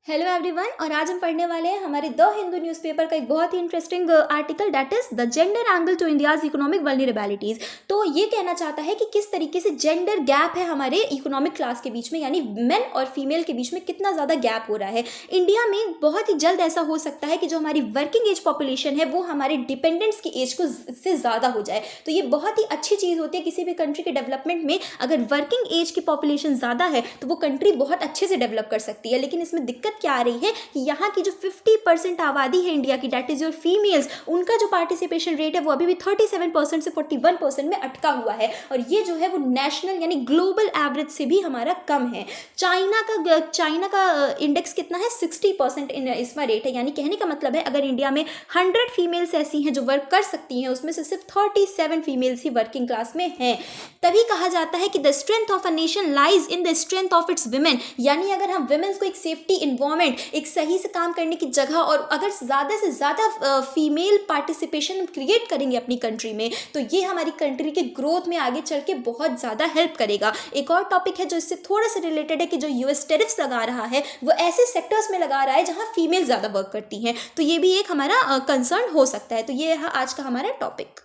Hello everyone. और आज हम पढ़ने वाले हैं हमारे द हिंदू न्यूज़पेपर का एक बहुत ही interesting article, that is the gender angle to India's economic vulnerabilities. तो ये कहना चाहता है कि किस तरीके से जेंडर गैप है हमारे इकोनॉमिक क्लास के बीच में, यानी मेन और फीमेल के बीच में कितना ज़्यादा गैप हो रहा है। इंडिया में बहुत ही जल्द ऐसा हो सकता है कि जो हमारी वर्किंग एज पॉपुलेशन है वो हमारे डिपेंडेंट्स की एज को से ज़्यादा हो जाए। तो ये बहुत ही अच्छी चीज़ होती है किसी भी कंट्री के डेवलपमेंट में। अगर वर्किंग एज की पॉपुलेशन ज़्यादा है तो वो कंट्री बहुत अच्छे से डेवलप कर सकती है। लेकिन इसमें दिक्कत क्या आ रही है कि यहाँ की जो 50% आबादी है इंडिया की, दैट इज योर फीमेल्स, उनका जो पार्टिसिपेशन रेट है वो अभी भी 37% से 41% में अटका हुआ है। और ये जो है वो नेशनल यानी ग्लोबल एवरेज से भी हमारा कम है। चाइना का इंडेक्स कितना है, 60% इसमें रेट है। यानी कहने का मतलब है अगर इंडिया में 100 फीमेल्स ऐसी हैं जो वर्क कर सकती हैं, उसमें से सिर्फ 37 फीमेल्स ही वर्किंग क्लास में हैं। तभी कहा जाता है कि the strength of a nation lies in the strength of its women. यानी अगर हम विमेन्स को एक सेफ्टी इन्वायरमेंट, एक सही से काम करने की जगह, और अगर ज़्यादा से ज़्यादा फीमेल पार्टिसिपेशन क्रिएट करेंगे अपनी कंट्री में, तो ये हमारी कंट्री के ग्रोथ में आगे चल के बहुत ज़्यादा हेल्प करेगा। एक और टॉपिक है जो इससे थोड़ा सा रिलेटेड है कि जो यूएस टेरिफ्स लगा रहा है वो ऐसे सेक्टर्स में लगा रहा है जहाँ फीमेल ज़्यादा वर्क करती हैं। तो ये भी एक हमारा कंसर्न हो सकता है। तो ये आज का हमारा टॉपिक।